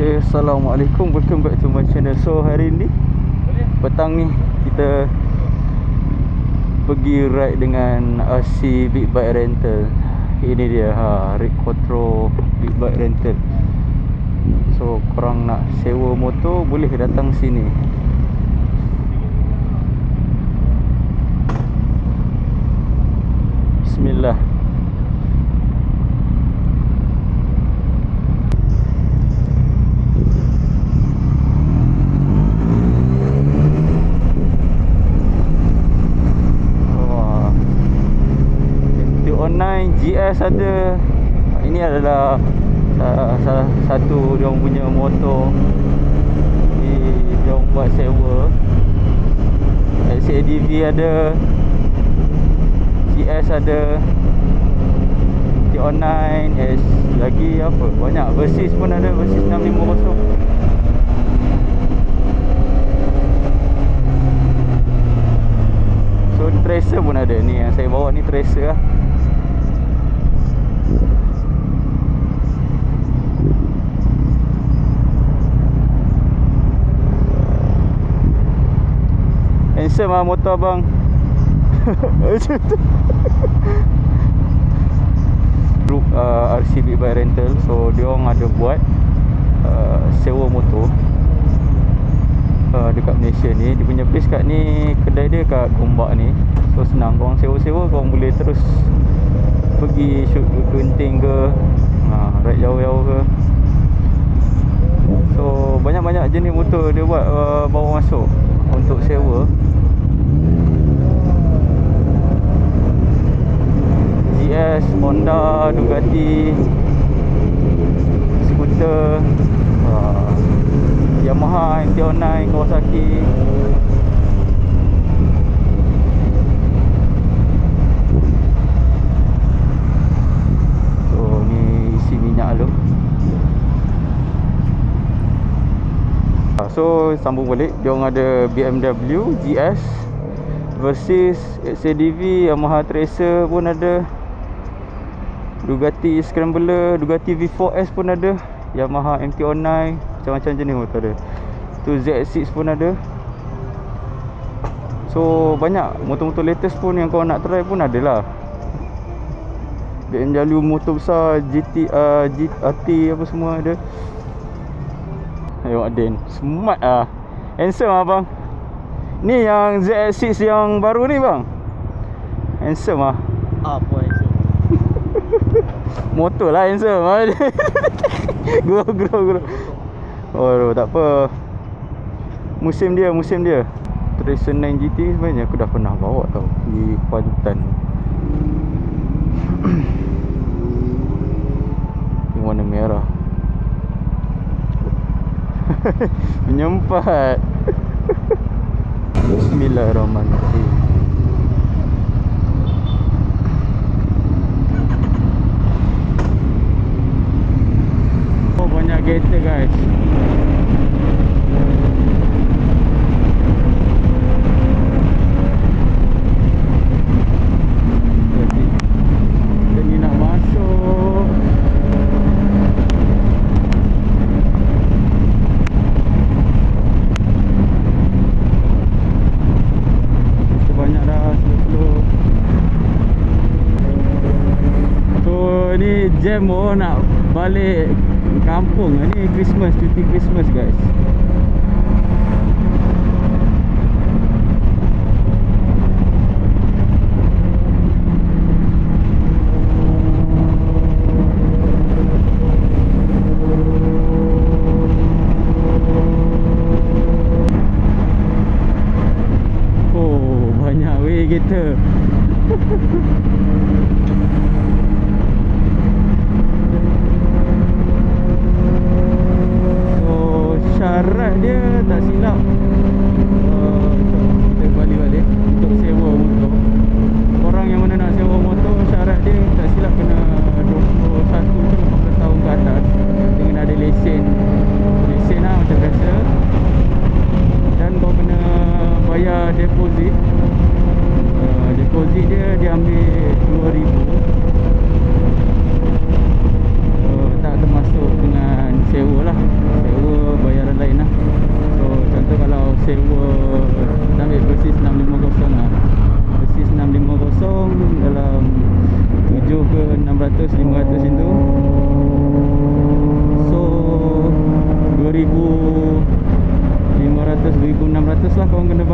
Okay, Assalamualaikum, welcome back to my channel. So hari ni petang ni kita pergi ride dengan RC Big Bike Rental. Ini dia Rick Quattro Big Bike Rental. So korang nak sewa motor boleh datang sini. Bismillah. GS ada. Ini adalah salah satu dia punya motor dia buat sewa. XADV ada, GS ada, T09 S lagi apa, banyak. Versys pun ada, Versys 650. So Tracer pun ada. Ni yang saya bawa ni Tracer lah. Handsome lah motor abang. Macam tu. Group RC Big Bike Rental. So dia orang ada buat sewa motor dekat Malaysia ni. Dia punya place kat ni, kedai dia kat Gombak ni. So senang, korang sewa-sewa, korang boleh terus pergi shoot ke Genting ke, ride jauh-jauh ke. So banyak-banyak jenis motor dia buat bawa masuk untuk sewa. GS, Honda, Ducati, skuter, Yamaha, T09, Kawasaki. So ni isi minyak dulu. So sambung balik, dia orang ada BMW GS, Versys, XADV, Yamaha Tracer pun ada, Ducati Scrambler, Ducati V4S pun ada, Yamaha MT-09, macam-macam jenis motor ada. Tu Z6 pun ada. So banyak motor-motor latest pun yang kau nak try pun ada lah. BMW motor besar, GT apa semua ada. Tengok Den, smart lah. Handsome lah bang. Ni yang Z6 yang baru ni bang. Handsome lah. Apa handsome? Motor lah handsome lah. Grow. Oh tak apa. Musim dia. Tracer 9 GT sebenarnya aku dah pernah bawa tau di Kuantan. Yang warna merah. Menyempat. Bismillahirrahmanirrahim. Oh banyak kereta guys. Jadi nak masuk. Ni jam orang nak balik kampung. Ni Christmas, cuti Christmas guys. Oh banyak weh kereta. Syarat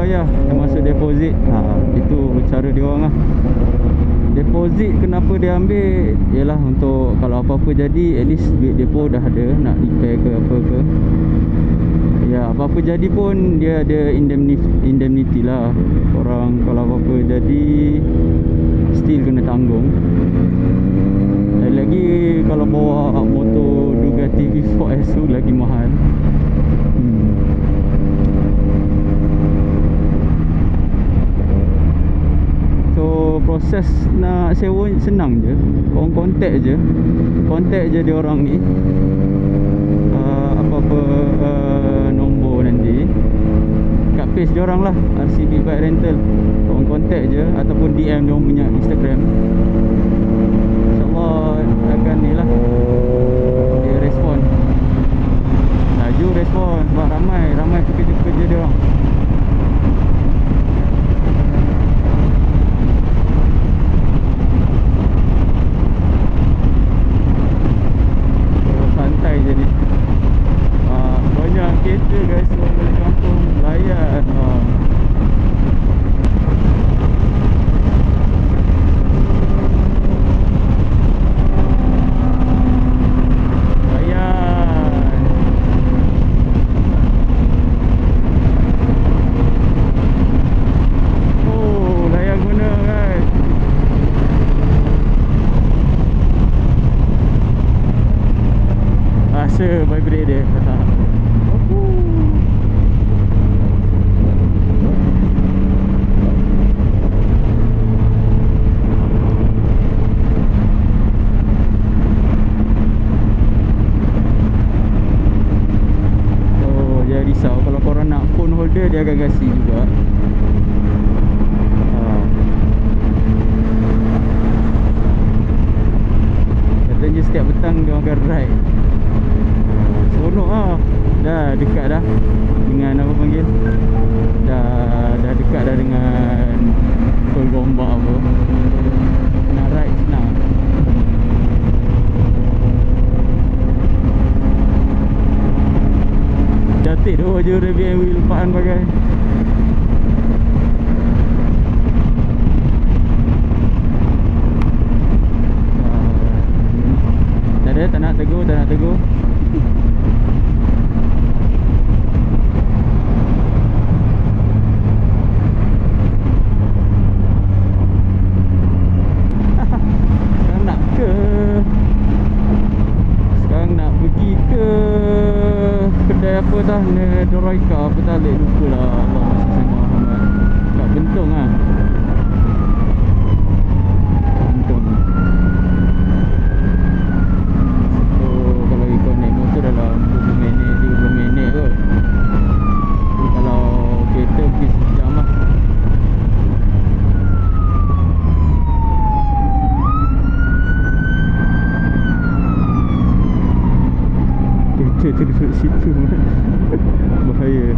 bayar termasuk deposit. Itu cara dia orang lah. Deposit kenapa dia ambil, ialah untuk kalau apa-apa jadi, at least duit depo dah ada, nak repair ke apa ke. Ya, apa-apa jadi pun dia ada indemnity lah. Orang kalau apa-apa jadi still kena tanggung. Lagi kalau bawa motor Bugatti V4S tu lagi mahal. So proses nak sewa senang je. Korang contact je dia orang ni. Apa-apa nombor nanti kat page dia orang lah, RCB Bike Rental. Korang contact je ataupun DM dia orang punya Instagram. InsyaAllah akan ni lah, dia respon. Laju respon sebab ramai pekerja-pekerja dia orang. Santai je ni. Banyak kereta guys, orang balik kampung layan. Layan guna guys. Rasa vibrate dia. Risau kalau korang nak phone holder, dia akan kasi juga. Katanya setiap petang dia akan ride. Seronok lah. Dah dekat dah dengan apa panggil, dah dekat dah dengan Tol Gombak apa. Nak ride senang. Cantik tu je Rabbit and Wheel lepakan pakai. Tak nak tegur. Sekarang nak pergi ke kedai apa dah, Doraika apa tak, lupa lah. Allah masih sayang Muhammad. Kat Bentong lah. Bentong. So kalau ikut naik motor dalam 20 minit 30 minit kot. Kalau kereta pergi sejam lah. Kereta tu duduk situ bahaya.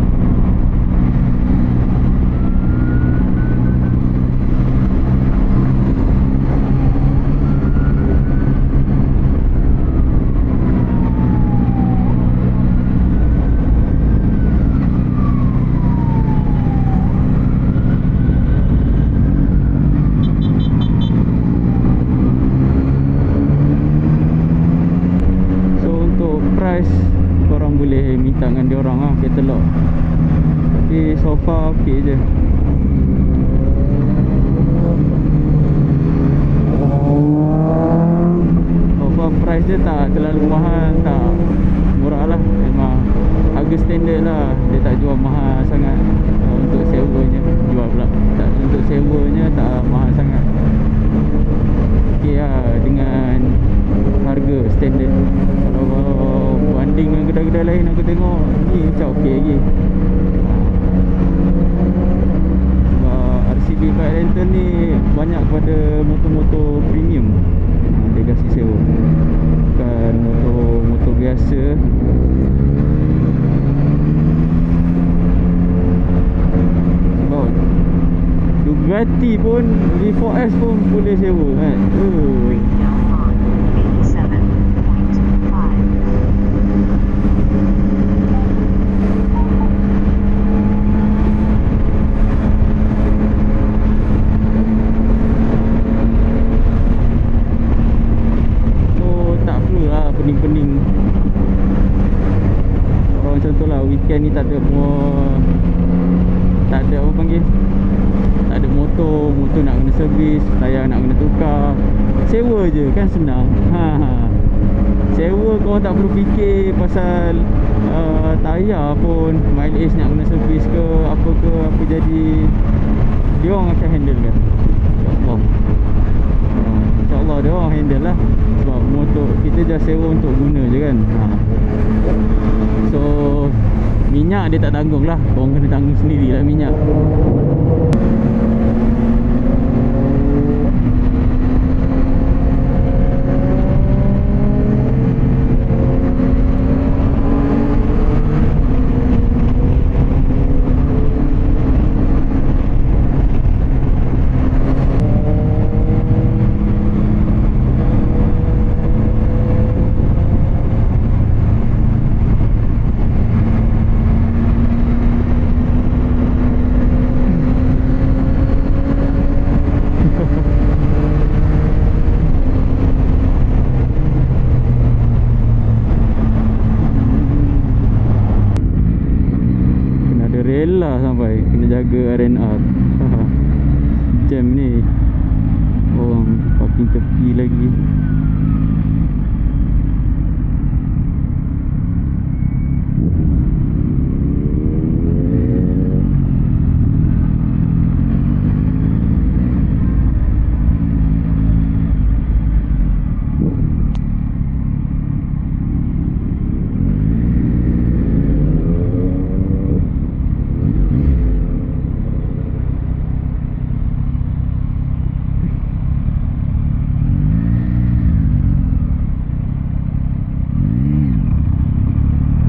Korang boleh minta dengan dia orang lah, katalog. Tapi so far okey je. So far price dia tak terlalu mahal, tak murah lah. Memang harga standard lah. Dia tak jual mahal sangat. Untuk sewanya jual pula tak, untuk sewanya tak mahal sangat. Okey lah dengan harga standard. Kalau banding dengan kedai-kedai lain aku tengok ni macam okey lagi. Sebab RCB Bike Rental ni banyak pada motor-motor premium. Dia kasi sewa, bukan motor biasa. Sebab Bugatti pun, V4S pun boleh sewa kan. weekend ni tak ada tak ada apa panggil, tak ada motor nak kena servis, tayar nak kena tukar, sewa je kan senang. Sewa kau tak perlu fikir pasal tayar pun, mileage nak kena servis ke apa jadi, dia orang akan handle kan. InsyaAllah InsyaAllah dia orang handle lah. Sebab motor kita just sewa untuk guna je kan. So minyak dia tak tanggung lah, korang kena tanggung sendiri lah minyak. Rela sampai kena jaga R&R. Jam ni orang parking tepi lagi.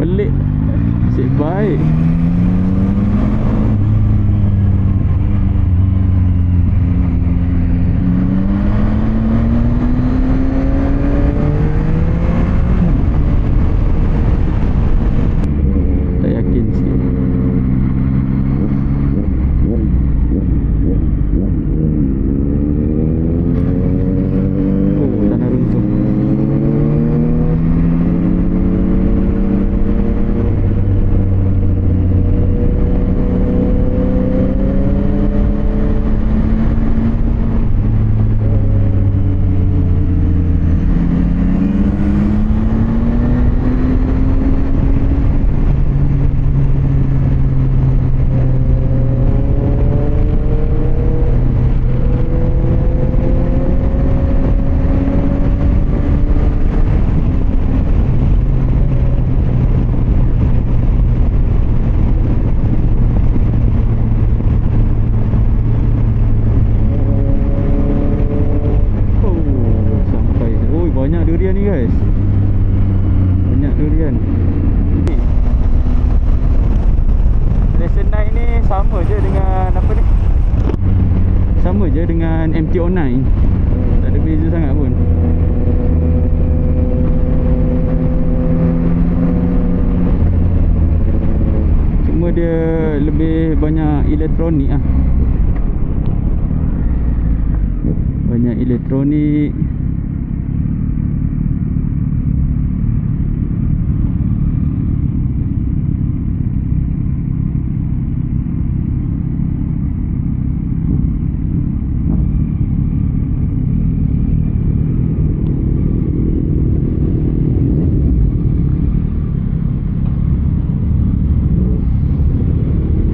Pelik, nasib baik. Tak yakin sikit. Oh, tanah runtuh. Durian ni guys, banyak durian. Lesson 9 ni sama je dengan apa ni, sama je dengan MT-09, tak ada beza sangat pun. Cuma dia lebih banyak elektronik ah, banyak elektronik.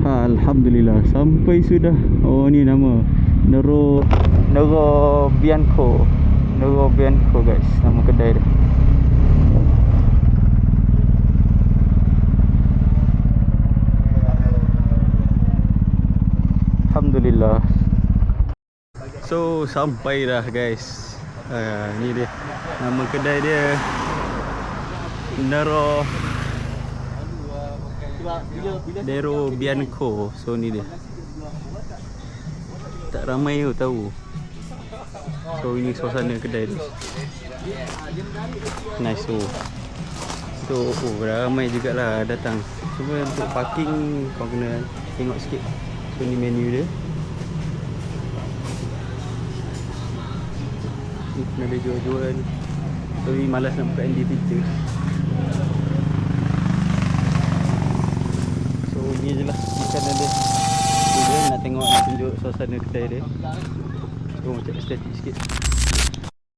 Alhamdulillah sampai sudah. Oh ni nama Nero Bianco guys, nama kedai dia. Alhamdulillah. So sampai dah guys. Ni dia nama kedai dia, Nero Bianco. So ni dia, tak ramai tu tahu. So ini suasana kedai tu. Nice. So dah ramai jugalah datang. Cuma untuk parking kau kena tengok sikit. So ni menu dia. Ni kena ada jual-jual. Sorry malas nak buka ND picture. suasana kedai dia. Jom cek estetik sikit.